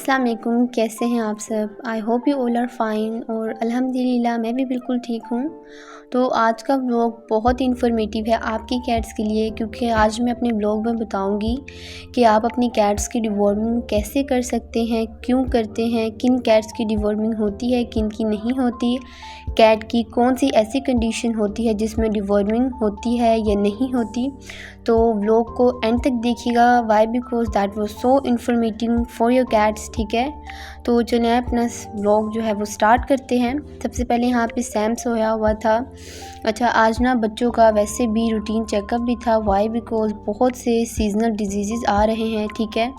अस्सलाम वालेकुम, कैसे हैं आप सब। I hope you all are fine और अल्हम्दुलिल्लाह मैं भी बिल्कुल ठीक हूँ। तो आज का व्लॉग बहुत इन्फॉर्मेटिव है आपकी कैट्स के लिए, क्योंकि आज मैं अपने व्लॉग में बताऊँगी कि आप अपनी कैट्स की डिवॉर्मिंग कैसे कर सकते हैं, क्यों करते हैं, किन कैट्स की डिवॉर्मिंग होती है, किन की नहीं होती, कैट की कौन सी ऐसी कंडीशन होती है जिसमें डिवॉर्मिंग होती है या नहीं होती। तो व्लॉग को एंड तक देखिएगा, why because that was so informative for your cats. ठीक है, तो चलिए अपना व्लॉग जो है वो स्टार्ट करते हैं। सबसे पहले यहाँ पे सैम सोया हुआ था। अच्छा, आज ना बच्चों का वैसे भी रूटीन चेकअप भी था, वाई बिकॉज बहुत से सीजनल डिजीज़ आ रहे हैं। ठीक है,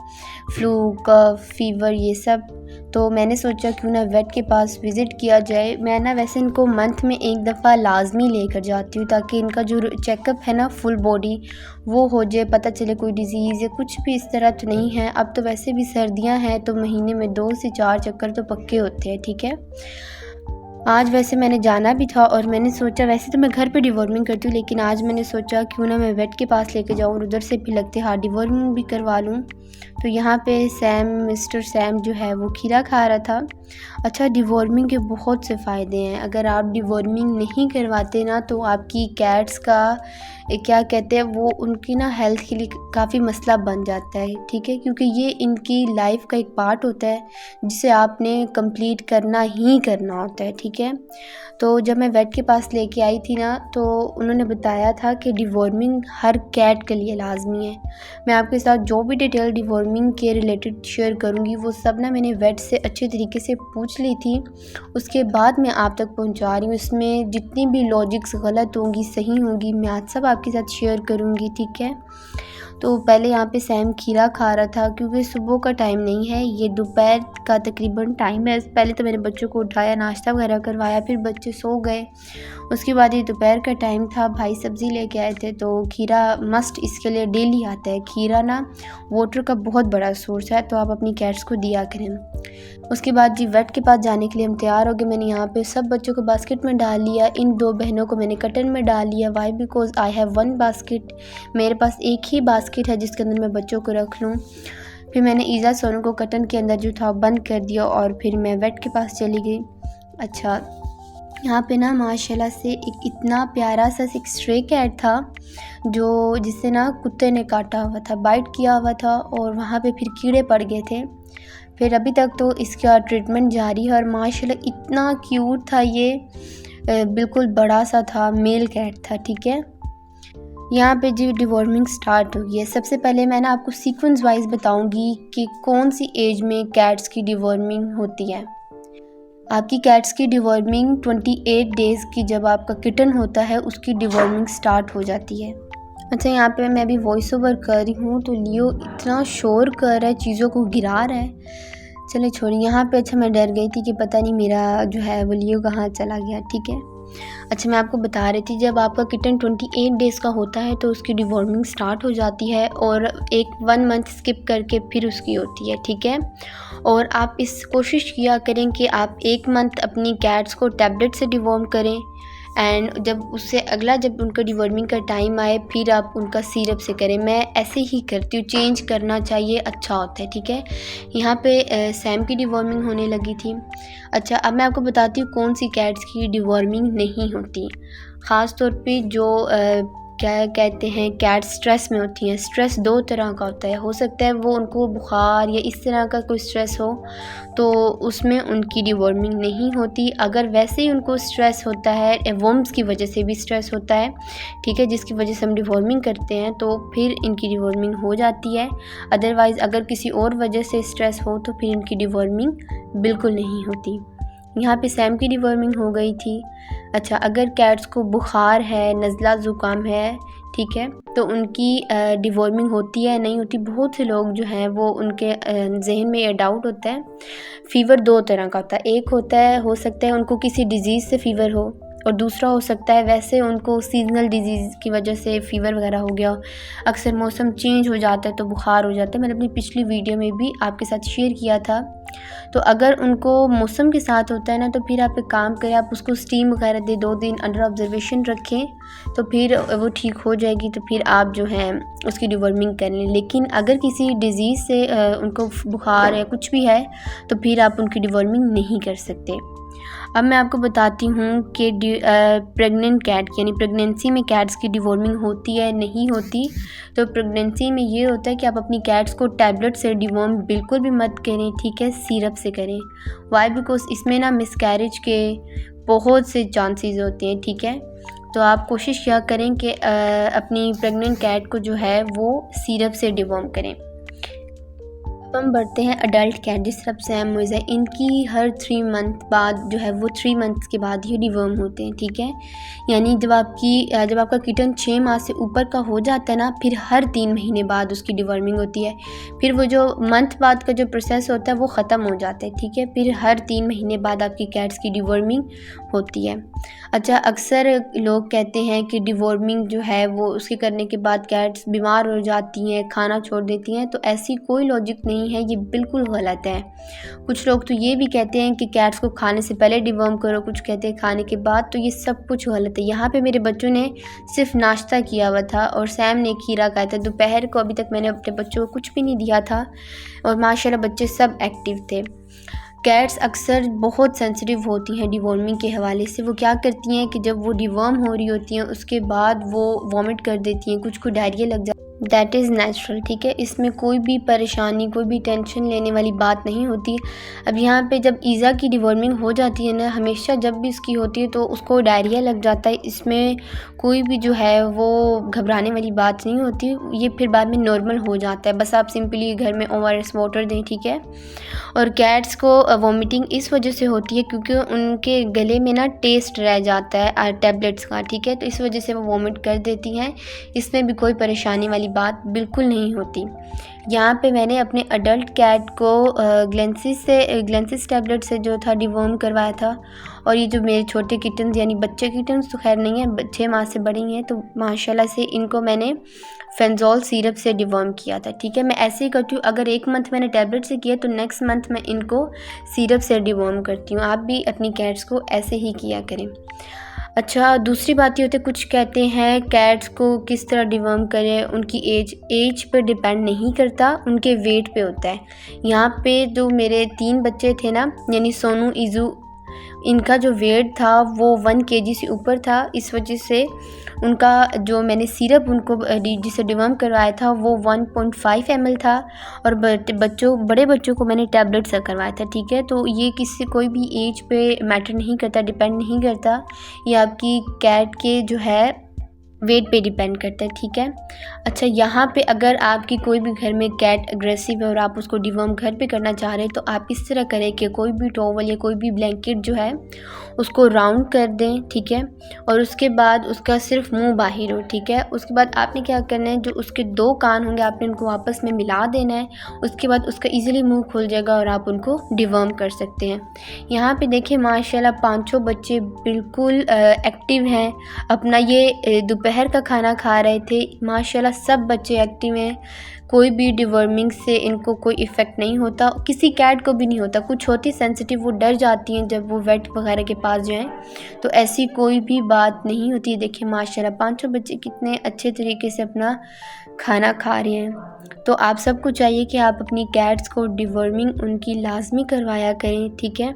फ्लू, कफ, फीवर, ये सब। तो मैंने सोचा क्यों ना वेट के पास विज़िट किया जाए। मैं ना वैसे इनको मंथ में एक दफ़ा लाजमी लेकर जाती हूँ, ताकि इनका जो चेकअप है ना फुल बॉडी वो हो जाए, पता चले कोई डिज़ीज़ या कुछ भी इस तरह तो नहीं है। अब तो वैसे भी सर्दियां हैं, तो महीने में 2 से 4 चक्कर तो पक्के होते हैं। ठीक है, आज वैसे मैंने जाना भी था और मैंने सोचा, वैसे तो मैं घर पे डिवॉर्मिंग करती हूँ, लेकिन आज मैंने सोचा क्यों ना मैं वेट के पास लेके जाऊँ और उधर से भी लगते हाथ डिवॉर्मिंग भी करवा लूँ। तो यहाँ पे मिस्टर सैम जो है वो खीरा खा रहा था। अच्छा, डिवॉर्मिंग के बहुत से फ़ायदे हैं। अगर आप डिवॉर्मिंग नहीं करवाते ना, तो आपकी कैट्स का क्या कहते हैं वो, उनकी ना हेल्थ के लिए काफ़ी मसला बन जाता है। ठीक है, क्योंकि ये इनकी लाइफ का एक पार्ट होता है जिसे आपने कंप्लीट करना ही करना होता है। ठीक है, तो जब मैं वेट के पास लेके आई थी ना, तो उन्होंने बताया था कि डिवॉर्मिंग हर कैट के लिए लाजमी है। मैं आपके साथ जो भी डिटेल डिवॉर्मिंग के रिलेटेड शेयर करूँगी वो सब ना मैंने वेट से अच्छे तरीके से पूछ ली थी, उसके बाद मैं आप तक पहुँचा रही हूँ। इसमें जितनी भी लॉजिक्स गलत होंगी, सही होंगी, मैं आज सब आपके साथ शेयर करूँगी। ठीक है, तो पहले यहाँ पे सैम खीरा खा रहा था, क्योंकि सुबह का टाइम नहीं है, ये दोपहर का तकरीबन टाइम है। पहले तो मैंने बच्चों को उठाया, नाश्ता वगैरह करवाया, फिर बच्चे सो गए। उसके बाद ये दोपहर का टाइम था, भाई सब्ज़ी लेके आए थे, तो खीरा मस्ट इसके लिए डेली आता है। खीरा ना वाटर का बहुत बड़ा सोर्स है, तो आप अपनी कैट्स को दिया करें। उसके बाद जी वेट के पास जाने के लिए हम तैयार हो गए। मैंने यहाँ पे सब बच्चों को बास्केट में डाल लिया, इन 2 बहनों को मैंने कटन में डाल लिया। Why because I have 1 basket, मेरे पास एक ही बास्केट है जिसके अंदर मैं बच्चों को रख लूँ। फिर मैंने ईज़ा सोनू को कटन के अंदर जो था बंद कर दिया और फिर मैं वेट के पास चली गई। अच्छा, यहाँ पे ना माशाल्लाह से एक इतना प्यारा सा एक स्ट्रे कैट था, जो जिससे ना कुत्ते ने काटा हुआ था, बाइट किया हुआ था, और वहाँ पे फिर कीड़े पड़ गए थे। फिर अभी तक तो इसका ट्रीटमेंट जारी है और माशाल्लाह इतना क्यूट था ये, बिल्कुल बड़ा सा था, मेल कैट था। ठीक है, यहाँ पे जी डिवॉर्मिंग स्टार्ट हो गई है। सबसे पहले मैं ना आपको सीक्वेंस वाइज बताऊंगी कि कौन सी एज में कैट्स की डिवॉर्मिंग होती है। आपकी कैट्स की डिवॉर्मिंग 28 डेज़ की जब आपका किटन होता है, उसकी डिवॉर्मिंग स्टार्ट हो जाती है। अच्छा, यहाँ पे मैं अभी वॉइस ओवर कर रही हूँ, तो लियो इतना शोर कर रहा है, चीज़ों को गिरा रहा है। चले छोड़िए यहाँ पे। अच्छा, मैं डर गई थी कि पता नहीं मेरा जो है वो लियो कहाँ चला गया। ठीक है, अच्छा मैं आपको बता रही थी, जब आपका किटन 28 डेज़ का होता है तो उसकी डिवॉर्मिंग स्टार्ट हो जाती है, और 1 मंथ स्किप करके फिर उसकी होती है। ठीक है, और आप इस कोशिश किया करें कि आप 1 मंथ अपनी कैट्स को टैबलेट से डिवॉर्म करें, एंड जब उससे अगला जब उनका डिवॉर्मिंग का टाइम आए फिर आप उनका सिरप से करें। मैं ऐसे ही करती हूँ, चेंज करना चाहिए, अच्छा होता है। ठीक है, यहाँ पे सैम की डिवॉर्मिंग होने लगी थी। अच्छा, अब मैं आपको बताती हूँ कौन सी कैट्स की डिवॉर्मिंग नहीं होती। ख़ास तौर पे जो क्या कहते हैं कैट स्ट्रेस में होती हैं। स्ट्रेस 2 तरह का होता है, हो सकता है वो उनको बुखार या इस तरह का कोई स्ट्रेस हो, तो उसमें उनकी डिवॉर्मिंग नहीं होती। अगर वैसे ही उनको स्ट्रेस होता है, वर्म्स की वजह से भी स्ट्रेस होता है, ठीक है, जिसकी वजह से हम डिवॉर्मिंग करते हैं, तो फिर इनकी डिवॉर्मिंग हो जाती है। अदरवाइज़ अगर किसी और वजह से स्ट्रेस हो तो फिर इनकी डिवॉर्मिंग बिल्कुल नहीं होती। यहाँ पे सैम की डिवॉर्मिंग हो गई थी। अच्छा, अगर कैट्स को बुखार है, नज़ला ज़ुकाम है, ठीक है, तो उनकी डिवॉर्मिंग होती है नहीं होती। बहुत से लोग जो हैं वो उनके जहन में ये डाउट होता है। फ़ीवर 2 तरह का होता है, एक होता है, हो सकता है उनको किसी डिज़ीज़ से फ़ीवर हो, और दूसरा हो सकता है वैसे उनको सीजनल डिजीज़ की वजह से फ़ीवर वगैरह हो गया, अक्सर मौसम चेंज हो जाता है तो बुखार हो जाता है। मैंने अपनी पिछली वीडियो में भी आपके साथ शेयर किया था। तो अगर उनको मौसम के साथ होता है ना, तो फिर आप एक काम करें, आप उसको स्टीम वगैरह दें, 2 दिन अंडर ऑब्जर्वेशन रखें, तो फिर वो ठीक हो जाएगी। तो फिर आप जो है उसकी डिवॉर्मिंग कर लें। लेकिन अगर किसी डिज़ीज़ से उनको बुखार है, कुछ भी है, तो फिर आप उनकी डिवॉर्मिंग नहीं कर सकते। अब मैं आपको बताती हूँ कि प्रेग्नेंट कैट यानी प्रेगनेंसी में कैट्स की डिवॉर्मिंग होती है नहीं होती। तो प्रेगनेंसी में ये होता है कि आप अपनी कैट्स को टैबलेट से डिवॉर्म बिल्कुल भी मत करें, ठीक है, सिरप से करें। वाई? बिकॉज इसमें ना मिसकैरेज के बहुत से चांसेस होते हैं, ठीक है। तो आप कोशिश किया करें कि अपनी प्रेग्नेंट कैट को जो है वो सिरप से डिवॉर्म करें। अब हम बढ़ते हैं अडल्ट कैट, जिस तरह सैम मोइज़ है, इनकी हर 3 मंथ बाद जो है वो 3 मंथ्स के बाद ही डिवॉर्म होते हैं, ठीक है। यानी जब आपका किटन 6 माह से ऊपर का हो जाता है ना, फिर हर 3 महीने बाद उसकी डिवॉर्मिंग होती है। फिर वो जो मंथ बाद का जो प्रोसेस होता है वो ख़त्म हो जाता है, ठीक है। फिर हर 3 महीने बाद आपकी कैट्स की डिवॉर्मिंग होती है। अच्छा, अक्सर लोग कहते हैं कि डिवॉर्मिंग जो है वो उसके करने के बाद कैट्स बीमार हो जाती हैं, खाना छोड़ देती हैं, तो ऐसी कोई लॉजिक नहीं है, ये बिल्कुल गलत है। कुछ लोग तो ये भी कहते हैं कि कैट्स को खाने से पहले डिवॉर्म करो, कुछ कहते हैं खाने के बाद, तो ये सब कुछ गलत है। यहाँ पे मेरे बच्चों ने सिर्फ नाश्ता किया हुआ था और सैम ने खीरा खाया था। दोपहर को अभी तक मैंने अपने बच्चों को कुछ भी नहीं दिया था और माशाल्लाह बच्चे सब एक्टिव थे। कैट्स अक्सर बहुत सेंसिटिव होती हैं डिवॉर्मिंग के हवाले से। वो क्या करती हैं कि जब वो डिवॉर्म हो रही होती हैं उसके बाद वो वॉमिट कर देती हैं, कुछ को डायरिया लग जाता है। दैट इज़ नेचुरल, ठीक है। इसमें कोई भी परेशानी, कोई भी टेंशन लेने वाली बात नहीं होती। अब यहाँ पे जब ईज़ा की डिवॉर्मिंग हो जाती है ना, हमेशा जब भी इसकी होती है तो उसको डायरिया लग जाता है। इसमें कोई भी जो है वो घबराने वाली बात नहीं होती, ये फिर बाद में नॉर्मल हो जाता है। बस आप सिंपली घर में ORS वाटर दें, ठीक है। और कैट्स को वॉमिटिंग इस वजह से होती है क्योंकि उनके गले में ना टेस्ट रह जाता है टैबलेट्स का, ठीक है। तो इस वजह से वो वॉमिट कर देती हैं। इसमें भी कोई परेशानी वाली बात बिल्कुल नहीं होती। यहाँ पे मैंने अपने अडल्ट कैट को ग्लेंसिस टैबलेट से जो था डिवॉर्म करवाया था। और ये जो मेरे छोटे किटन्स यानी बच्चे किटन्स तो खैर नहीं है, 6 माह से बड़ी हैं, तो माशाल्लाह से इनको मैंने फेंजोल सिरप से डिवॉर्म किया था, ठीक है। मैं ऐसे ही करती हूँ, अगर 1 मंथ मैंने टैबलेट से किया तो नेक्स्ट मंथ मैं इनको सिरप से डिवॉर्म करती हूँ। आप भी अपनी कैट्स को ऐसे ही किया करें। अच्छा, दूसरी बात ये होती है, कुछ कहते हैं कैट्स को किस तरह डिवॉर्म करें, उनकी एज पर डिपेंड नहीं करता, उनके वेट पे होता है। यहाँ पे जो मेरे 3 बच्चे थे ना, यानी सोनू, ईज़ू, इनका जो वेट था वो 1 kg से ऊपर था। इस वजह से उनका जो मैंने सिरप उनको जिसे डिवॉर्म करवाया था वो 1.5 ml था। और बड़े बच्चों को मैंने टैबलेट से करवाया था, ठीक है। तो ये कोई भी एज पे मैटर नहीं करता, डिपेंड नहीं करता। ये आपकी कैट के जो है वेट पे डिपेंड करता है, ठीक है। अच्छा, यहाँ पे अगर आपकी कोई भी घर में कैट अग्रेसिव है और आप उसको डिवॉर्म घर पे करना चाह रहे हैं तो आप इस तरह करें कि कोई भी टॉवल या कोई भी ब्लैंकेट जो है उसको राउंड कर दें, ठीक है। और उसके बाद उसका सिर्फ मुंह बाहर हो, ठीक है। उसके बाद आपने क्या करना है, जो उसके 2 कान होंगे आपने उनको आपस में मिला देना है। उसके बाद उसका ईजिली मुँह खुल जाएगा और आप उनको डिवॉर्म कर सकते हैं। यहाँ पे देखिए माशाल्लाह 5-6 बच्चे बिल्कुल एक्टिव हैं। अपना ये दोपहर का खाना खा रहे थे। माशाल्लाह सब बच्चे एक्टिव हैं। कोई भी डिवॉर्मिंग से इनको कोई इफ़ेक्ट नहीं होता, किसी कैट को भी नहीं होता। कुछ होती सेंसिटिव, वो डर जाती हैं जब वो वेट वगैरह के पास जाएं, तो ऐसी कोई भी बात नहीं होती। देखिए माशाल्लाह 5-6 बच्चे कितने अच्छे तरीके से अपना खाना खा रहे हैं। तो आप सबको चाहिए कि आप अपनी कैट्स को डिवॉर्मिंग उनकी लाजमी करवाया करें, ठीक है।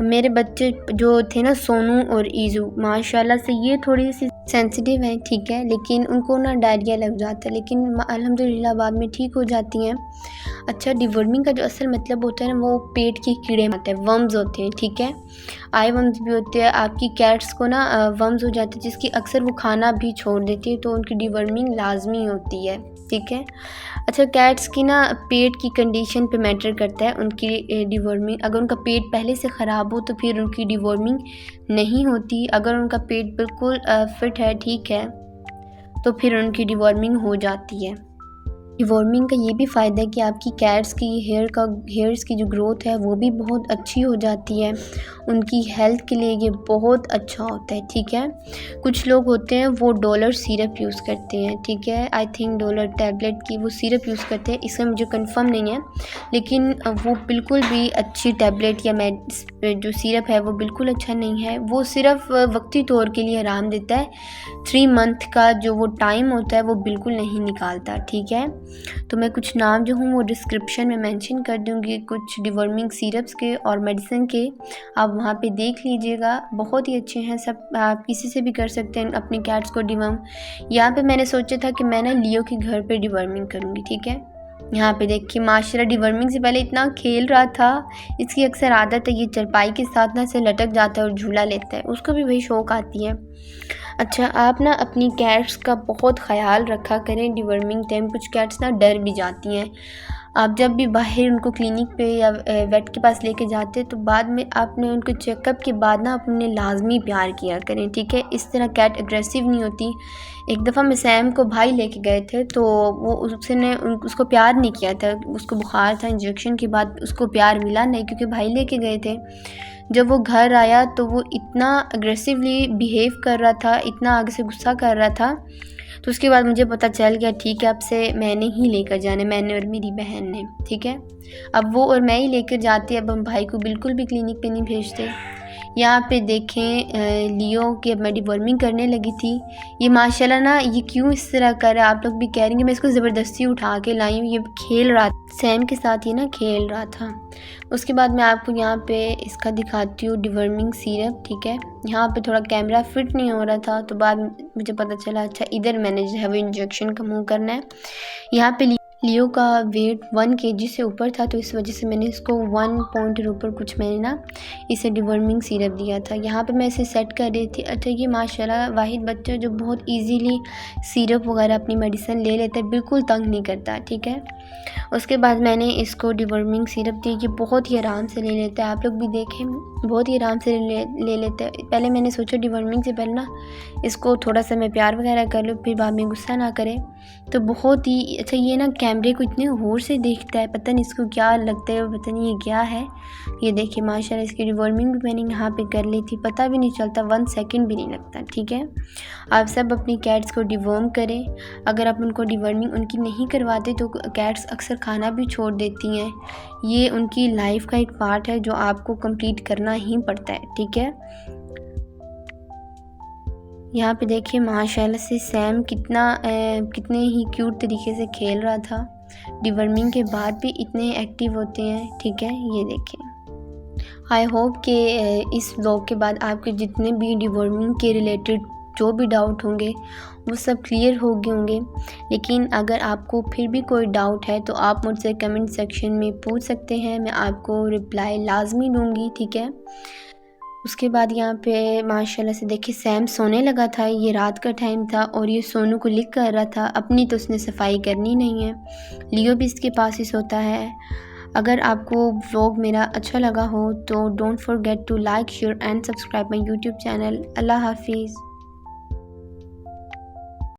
मेरे बच्चे जो थे ना, सोनू और ईज़ू, माशाल्लाह से ये थोड़ी सी सेंसिटिव हैं, ठीक है, लेकिन उनको ना डायरिया लग जाता है, लेकिन अल्हम्दुलिल्लाह बाद में ठीक हो जाती हैं। अच्छा, डिवॉर्मिंग का जो असल मतलब होता है ना, वो पेट के कीड़े होते हैं, वर्म्स होते हैं, ठीक है। आई वर्म्स भी होते हैं। आपकी कैट्स को ना वर्म्स हो जाते हैं जिसकी अक्सर वो खाना भी छोड़ देती है, तो उनकी डिवॉर्मिंग लाजमी होती है, ठीक है। अच्छा, कैट्स की ना पेट की कंडीशन पे मैटर करता है उनकी डिवॉर्मिंग। अगर उनका पेट पहले से ख़राब हो तो फिर उनकी डिवॉर्मिंग नहीं होती। अगर उनका पेट बिल्कुल फिट है, ठीक है, तो फिर उनकी डिवॉर्मिंग हो जाती है। डिवॉर्मिंग का ये भी फ़ायदा है कि आपकी कैट्स की हेयर्स की जो ग्रोथ है वो भी बहुत अच्छी हो जाती है। उनकी हेल्थ के लिए ये बहुत अच्छा होता है, ठीक है। कुछ लोग होते हैं वो डॉलर सिरप यूज़ करते हैं, ठीक है। आई थिंक डॉलर टैबलेट की वो सिरप यूज़ करते हैं, इसका मुझे कंफर्म नहीं है, लेकिन वो बिल्कुल भी अच्छी टैबलेट या जो सिरप है वो बिल्कुल अच्छा नहीं है। वो सिर्फ वक्ती तौर के लिए आराम देता है, 3 मंथ का जो वो टाइम होता है वो बिल्कुल नहीं निकालता, ठीक है। तो मैं कुछ नाम जो हूँ वो डिस्क्रिप्शन में मेंशन कर दूँगी, कुछ डिवॉर्मिंग सिरप्स के और मेडिसिन के, आप वहाँ पे देख लीजिएगा। बहुत ही अच्छे हैं सब, आप किसी से भी कर सकते हैं अपने कैट्स को डिवॉर्म। यहाँ पे मैंने सोचा था कि मैं ना लियो के घर पे डिवॉर्मिंग करूँगी, ठीक है। यहाँ पे देखिए माशाल्लाह डिवॉर्मिंग से पहले इतना खेल रहा था। इसकी अक्सर आदत है, ये चारपाई के साथ ना से लटक जाता है और झूला लेता है, उसको भी वही शौक़ आती है। अच्छा, आप ना अपनी कैट्स का बहुत ख़याल रखा करें डिवॉर्मिंग टाइम। कुछ कैट्स ना डर भी जाती हैं। आप जब भी बाहर उनको क्लिनिक पे या वेट के पास लेके जाते हैं तो बाद में आपने उनको चेकअप के बाद ना अपने लाजमी प्यार किया करें, ठीक है। इस तरह कैट एग्रेसिव नहीं होती। एक दफ़ा मैं सैम को भाई लेके गए थे तो वो उसको प्यार नहीं किया था, उसको बुखार था, इंजेक्शन के बाद उसको प्यार मिला नहीं क्योंकि भाई लेके गए थे। जब वो घर आया तो वो इतना अग्रेसिवली बिहेव कर रहा था, इतना आगे से गुस्सा कर रहा था। तो उसके बाद मुझे पता चल गया ठीक है अब से मैंने ही लेकर जाना, मैंने और मेरी बहन ने, ठीक है। अब वो और मैं ही लेकर जाते, अब हम भाई को बिल्कुल भी क्लिनिक पे नहीं भेजते। यहाँ पे देखें लियो की अब मैं डिवॉर्मिंग करने लगी थी। ये माशाल्लाह ना ये क्यों इस तरह कर रहा है, आप लोग भी कह रहे हैं मैं इसको ज़बरदस्ती उठा के लाई हूँ। ये खेल रहा सैम के साथ, ये ना खेल रहा था। उसके बाद मैं आपको यहाँ पे इसका दिखाती हूँ डिवॉर्मिंग सिरप, ठीक है। यहाँ पे थोड़ा कैमरा फिट नहीं हो रहा था तो बाद मुझे पता चला अच्छा इधर मैंने जो है वो इंजेक्शन का मुँह करना है। यहाँ पे लियो का वेट 1 kg से ऊपर था तो इस वजह से मैंने इसको 1 पॉइंट के ऊपर कुछ मैंने ना इसे डिवॉर्मिंग सिरप दिया था। यहाँ पे मैं इसे सेट कर रही थी। अच्छा, ये माशाल्लाह वाहिद बच्चा जो बहुत इजीली सिरप वगैरह अपनी मेडिसिन ले लेता है, बिल्कुल तंग नहीं करता, ठीक है। उसके बाद मैंने इसको डिवॉर्मिंग सिरप दी, ये बहुत ही आराम से ले लेता है। आप लोग भी देखें बहुत ही आराम से ले लेते हैं। पहले मैंने सोचा डिवॉर्मिंग से पहले ना इसको थोड़ा सा मैं प्यार वगैरह कर लूँ, फिर बाद में गुस्सा ना करे। तो बहुत ही अच्छा, ये ना कैमरे को इतने गौर से देखता है, पता नहीं इसको क्या लगता है, पता नहीं ये क्या है। ये देखिए माशाल्लाह इसकी डिवॉर्मिंग भी मैंने यहाँ पे कर ली थी, पता भी नहीं चलता, 1 सेकंड भी नहीं लगता, ठीक है। आप सब अपनी कैट्स को डिवॉर्म करें। अगर आप उनको डिवॉर्मिंग उनकी नहीं करवाते तो कैट्स अक्सर खाना भी छोड़ देती हैं। ये उनकी लाइफ का एक पार्ट है जो आपको कंप्लीट करना ही पड़ता है, ठीक है। यहाँ पे देखिए माशाल्लाह से सैम कितने ही क्यूट तरीके से खेल रहा था। डिवॉर्मिंग के बाद भी इतने एक्टिव होते हैं, ठीक है। ये देखें। आई होप कि इस व्लॉग के बाद आपके जितने भी डिवॉर्मिंग के रिलेटेड जो भी डाउट होंगे वो सब क्लियर हो गए होंगे। लेकिन अगर आपको फिर भी कोई डाउट है तो आप मुझसे कमेंट सेक्शन में पूछ सकते हैं, मैं आपको रिप्लाई लाजमी दूँगी, ठीक है। उसके बाद यहाँ पे माशाल्लाह से देखिए सैम सोने लगा था, ये रात का टाइम था और ये सोनू को लिक कर रहा था। अपनी तो उसने सफाई करनी नहीं है, लियो भी इसके पास ही सोता है। अगर आपको व्लॉग मेरा अच्छा लगा हो तो don't forget to like share and subscribe my YouTube channel. अल्लाह हाफिज़।